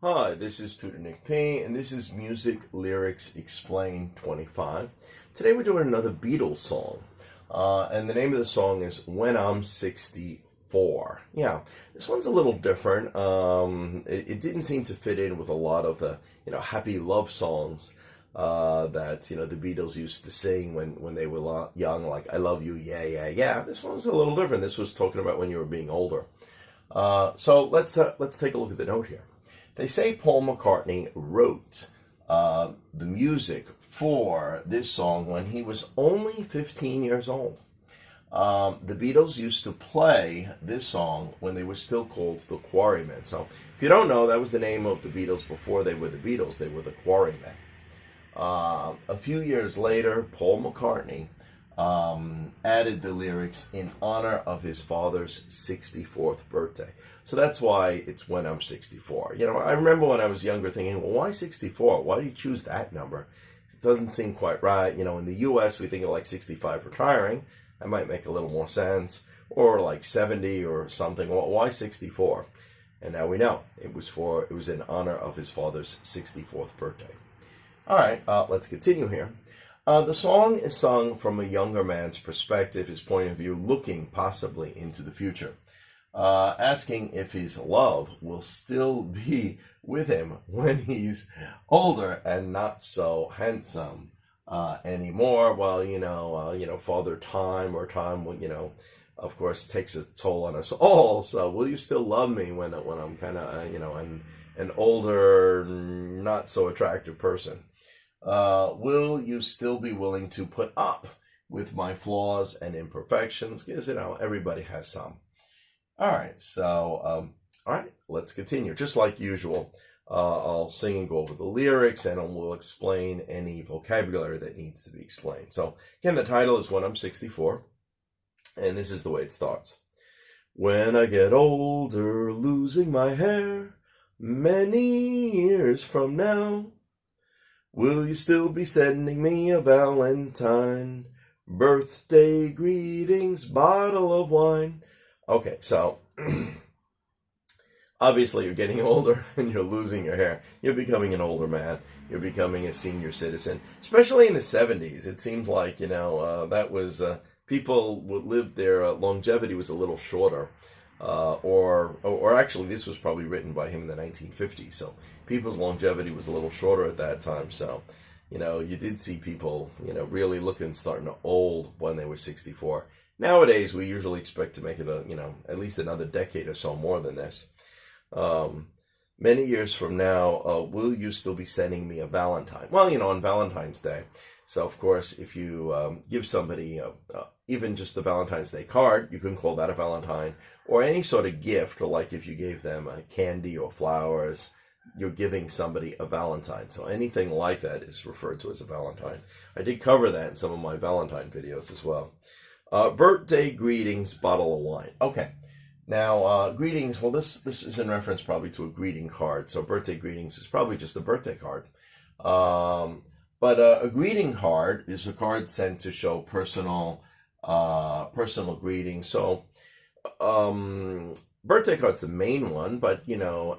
Hi, this is Tutor Nick P, and this is Music Lyrics Explained 25. Today we're doing another Beatles song, and the name of the song is When I'm 64. Yeah, this one's a little different. It didn't seem to fit in with a lot of the, happy love songs that, the Beatles used to sing when they were young, like I love you, yeah, yeah, yeah. This one was a little different. This was talking about when you were being older. So let's take a look at the note here. They say Paul McCartney wrote the music for this song when he was only 15 years old. The Beatles used to play this song when they were still called the Quarrymen. So if you don't know, that was the name of the Beatles before they were the Beatles. They were the Quarrymen. A few years later, Paul McCartney added the lyrics in honor of his father's 64th birthday. So that's why it's When I'm 64. I remember when I was younger thinking, well, why 64? Why do you choose that number? It doesn't seem quite right. In the U.S., we think of like 65 retiring. That might make a little more sense. Or like 70 or something. Well, why 64? And now we know. It was in honor of his father's 64th birthday. All right, let's continue here. The song is sung from a younger man's perspective, his point of view, looking possibly into the future, asking if his love will still be with him when he's older and not so handsome anymore. Well, Father Time or time, of course, takes a toll on us all. So, will you still love me when I'm kind of, an older, not so attractive person? Will you still be willing to put up with my flaws and imperfections? Because, everybody has some. All right, so, all right, let's continue. Just like usual, I'll sing and go over the lyrics, and we'll explain any vocabulary that needs to be explained. So, again, the title is When I'm 64, and this is the way it starts. When I get older, losing my hair, many years from now, will you still be sending me a Valentine? Birthday greetings, bottle of wine. Okay, so obviously you're getting older and you're losing your hair. You're becoming an older man. You're becoming a senior citizen. Especially in the 70s, it seemed like, that was, people would live, their longevity was a little shorter. Or actually, this was probably written by him in the 1950s. So people's longevity was a little shorter at that time. So, you did see people, really starting old when they were 64. Nowadays, we usually expect to make it at least another decade or so more than this. Many years from now, will you still be sending me a Valentine? Well, on Valentine's Day. So, of course, if you give somebody even just the Valentine's Day card, you can call that a Valentine, or any sort of gift, or like if you gave them candy or flowers, you're giving somebody a Valentine. So anything like that is referred to as a Valentine. I did cover that in some of my Valentine videos as well. Birthday greetings, bottle of wine. Okay. Now, greetings, well, this is in reference probably to a greeting card. So birthday greetings is probably just a birthday card. But a greeting card is a card sent to show personal greeting. So, birthday card's the main one, but,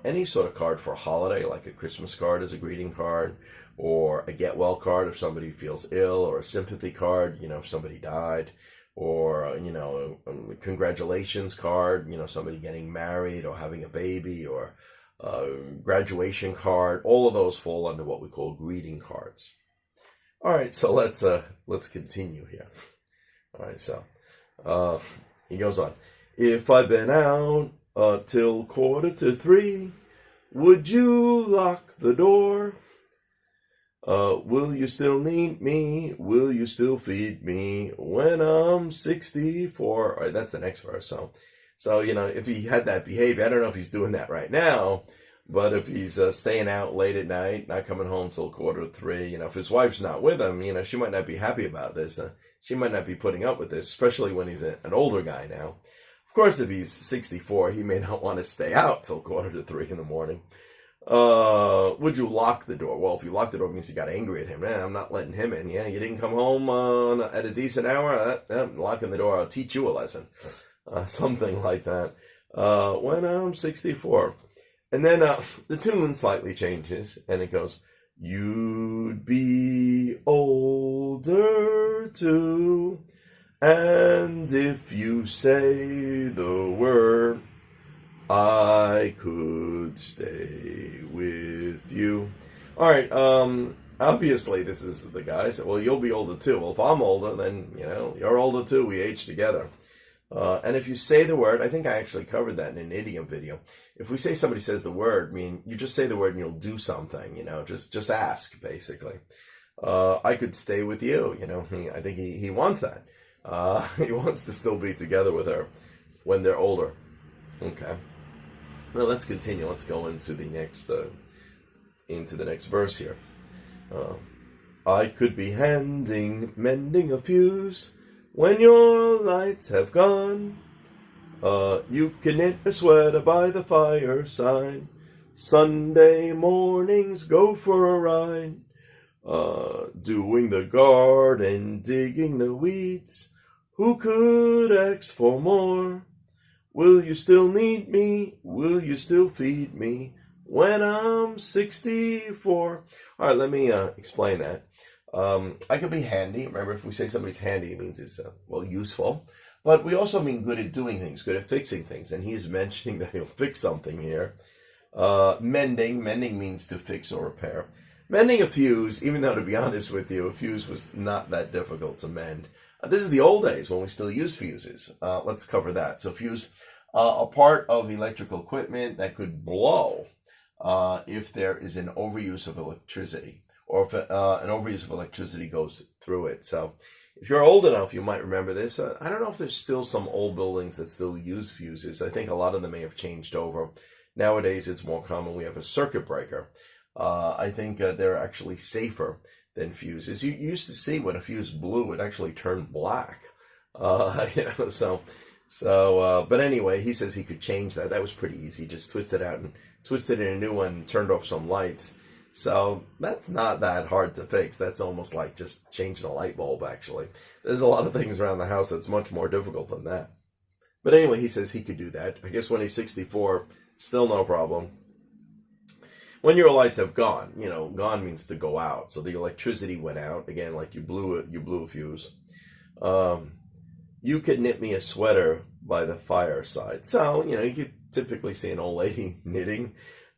any sort of card for a holiday, like a Christmas card is a greeting card, or a get well card if somebody feels ill, or a sympathy card, if somebody died, or, a congratulations card, somebody getting married or having a baby, or a graduation card. All of those fall under what we call greeting cards. All right, so let's continue here. All right, so he goes on. If I've been out till 2:45, would you lock the door? Will you still need me? Will you still feed me when I'm 64? All right, that's the next verse. So if he had that behavior, I don't know if he's doing that right now. But if he's staying out late at night, not coming home till 2:45, if his wife's not with him, she might not be happy about this. She might not be putting up with this, especially when he's an older guy now. Of course, if he's 64, he may not want to stay out till 2:45 in the morning. Would you lock the door? Well, if you lock the door, it means you got angry at him. I'm not letting him in. Yeah, you didn't come home at a decent hour. Locking the door, I'll teach you a lesson. Something like that. When I'm 64. And then the tune slightly changes, and it goes, you'd be older too, and if you say the word, I could stay with you. All right, obviously this is the guy said, well, you'll be older too. Well, if I'm older, then, you're older too. We age together. And if you say the word, I think I actually covered that in an idiom video. If we say somebody says the word, you just say the word and you'll do something, just ask, basically. I could stay with you, I think he wants that. He wants to still be together with her when they're older. Okay. Now let's continue. Let's go into the next verse here. I could be mending a fuse when your lights have gone. You can knit a sweater by the fireside. Sunday mornings go for a ride. Doing the garden, digging the weeds. Who could ask for more? Will you still need me? Will you still feed me when I'm 64? All right, let me explain that. I could be handy. Remember, if we say somebody's handy, it means it's, useful. But we also mean good at doing things, good at fixing things. And he's mentioning that he'll fix something here. Mending means to fix or repair. Mending a fuse, even though, to be honest with you, a fuse was not that difficult to mend. This is the old days when we still use fuses. Let's cover that. So fuse, a part of electrical equipment that could blow if there is an overuse of electricity, or if an overuse of electricity goes through it. So if you're old enough, you might remember this. I don't know if there's still some old buildings that still use fuses. I think a lot of them may have changed over. Nowadays, it's more common. We have a circuit breaker. I think they're actually safer than fuses. You used to see when a fuse blew, it actually turned black. But anyway, he says he could change that. That was pretty easy. Just twisted out and twisted in a new one and turned off some lights. So that's not that hard to fix. That's almost like just changing a light bulb, actually. There's a lot of things around the house that's much more difficult than that. But anyway, he says he could do that. I guess when he's 64, still no problem. When your lights have gone, gone means to go out. So the electricity went out. Again, like you blew a fuse. You could knit me a sweater by the fireside. So, you could typically see an old lady knitting.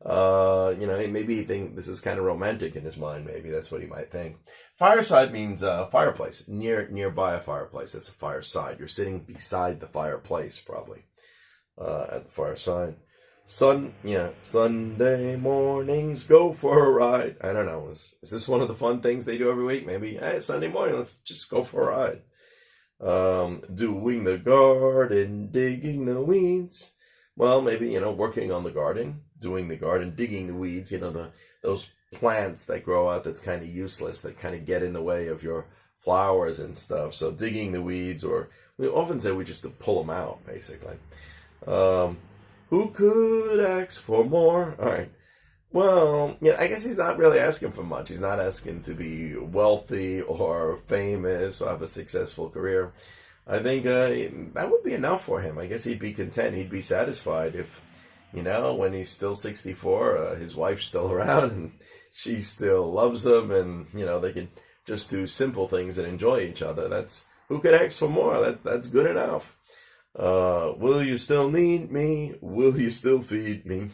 Maybe he thinks this is kind of romantic in his mind. Maybe that's what he might think. Fireside means fireplace, nearby a fireplace. That's a fireside. You're sitting beside the fireplace, probably, at the fireside. Sunday mornings go for a ride. I don't know. Is this one of the fun things they do every week? Maybe, hey, Sunday morning, let's just go for a ride. Doing the garden, digging the weeds. Well, maybe, working on the garden, doing the garden, digging the weeds, those plants that grow out that's kind of useless, that kind of get in the way of your flowers and stuff. So digging the weeds, or we often say we just to pull them out, basically. Who could ask for more? All right. Well, I guess he's not really asking for much. He's not asking to be wealthy or famous or have a successful career. I think that would be enough for him. I guess he'd be content. He'd be satisfied if, when he's still 64, his wife's still around and she still loves him, and, they can just do simple things and enjoy each other. Who could ask for more? That's good enough. Will you still need me? Will you still feed me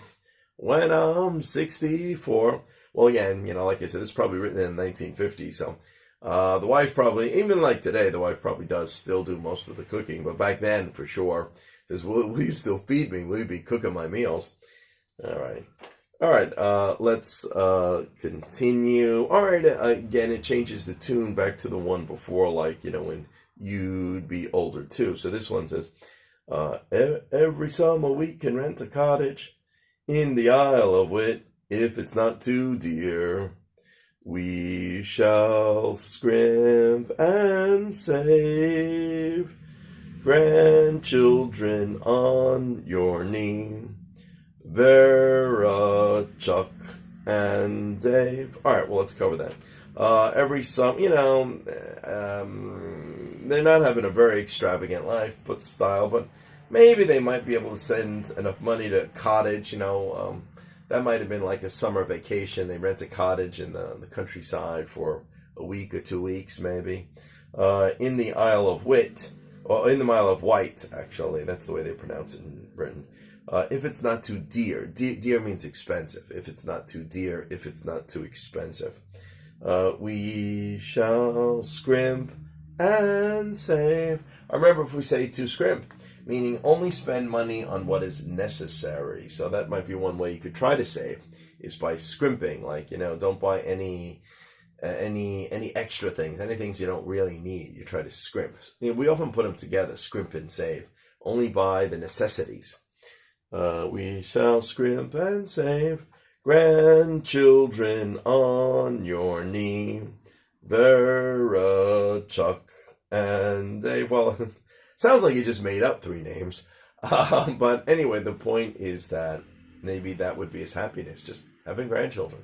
when I'm 64? Well, again, like I said, this is probably written in the 1950s. So the wife probably, even like today, the wife probably does still do most of the cooking. But back then, for sure, says, will you still feed me? Will you be cooking my meals? All right. Let's continue. All right. Again, it changes the tune back to the one before, like, when you'd be older too. So this one says, every summer we can rent a cottage in the Isle of Wight. If it's not too dear, we shall scrimp and save. Grandchildren on your knee, Vera, Chuck, and Dave. All right, well, let's cover that. Every summer, they're not having a very extravagant life, but maybe they might be able to send enough money to a cottage, That might have been like a summer vacation. They rent a cottage in the countryside for a week or 2 weeks, maybe. In the Isle of Wight, or in the Isle of Wight, actually. That's the way they pronounce it in Britain. If it's not too dear. Dear means expensive. If it's not too dear, if it's not too expensive. We shall scrimp and save. I remember if we say to scrimp, meaning only spend money on what is necessary. So that might be one way you could try to save, is by scrimping. Like, don't buy any extra things, any things you don't really need. You try to scrimp. We often put them together, scrimp and save. Only buy the necessities. We shall scrimp and save. Grandchildren on your knee. Vera, Chuck, and Dave. Well, sounds like you just made up 3 names. But anyway, the point is that maybe that would be his happiness, just having grandchildren.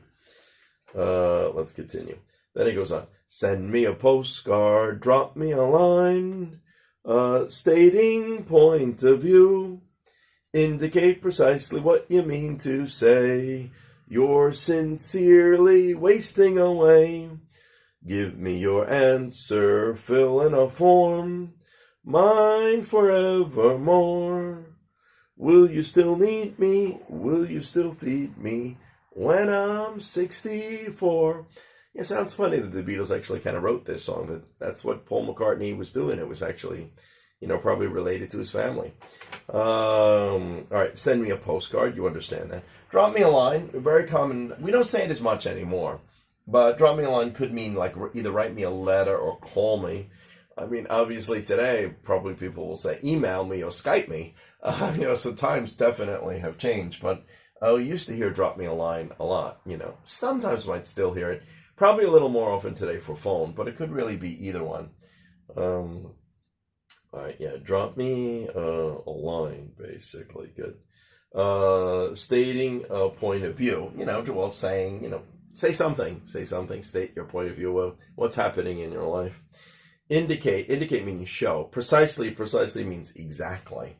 Let's continue. Then he goes on. Send me a postcard, drop me a line, stating point of view. Indicate precisely what you mean to say. You're sincerely wasting away. Give me your answer, fill in a form. Mine forevermore. Will you still need me? Will you still feed me when I'm 64? Yeah, it sounds funny that the Beatles actually kind of wrote this song, but that's what Paul McCartney was doing. It was actually, probably related to his family. All right, send me a postcard. You understand that. Drop me a line. Very common. We don't say it as much anymore, but drop me a line could mean like either write me a letter or call me. I mean, obviously today, probably people will say email me or Skype me. So times definitely have changed, but we used to hear drop me a line a lot, Sometimes might still hear it. Probably a little more often today for phone, but it could really be either one. All right, yeah, drop me a line, basically. Good. Stating a point of view, well, saying, say something, state your point of view, what's happening in your life. Indicate means show. Precisely means exactly.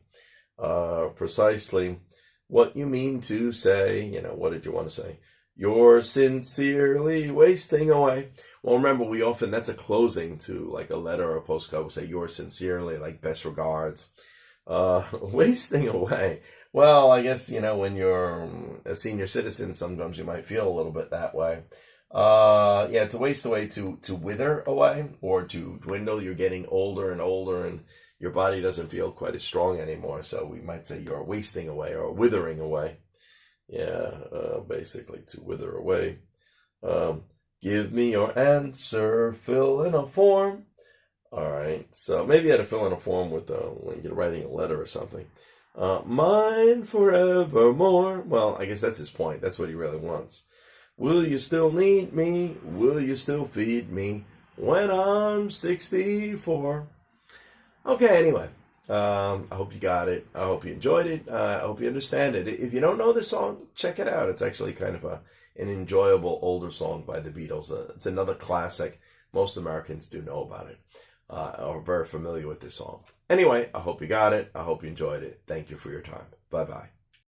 Precisely what you mean to say, what did you want to say? You're sincerely wasting away. Well, remember, that's a closing to like a letter or a postcard. We'll say, yours sincerely, like best regards. Wasting away. Well, I guess, when you're a senior citizen, sometimes you might feel a little bit that way. To waste away, to wither away or to dwindle. You're getting older and older and your body doesn't feel quite as strong anymore. So we might say you're wasting away or withering away. Basically to wither away. Give me your answer, fill in a form. All right, so maybe you had to fill in a form with when you're writing a letter or something. Mine forevermore. Well, I guess that's his point. That's what he really wants. Will you still need me? Will you still feed me when I'm 64? Okay, anyway. I hope you got it. I hope you enjoyed it. I hope you understand it. If you don't know this song, check it out. It's actually kind of an enjoyable older song by the Beatles. It's another classic. Most Americans do know about it, are very familiar with this song. Anyway, I hope you got it. I hope you enjoyed it. Thank you for your time. Bye-bye.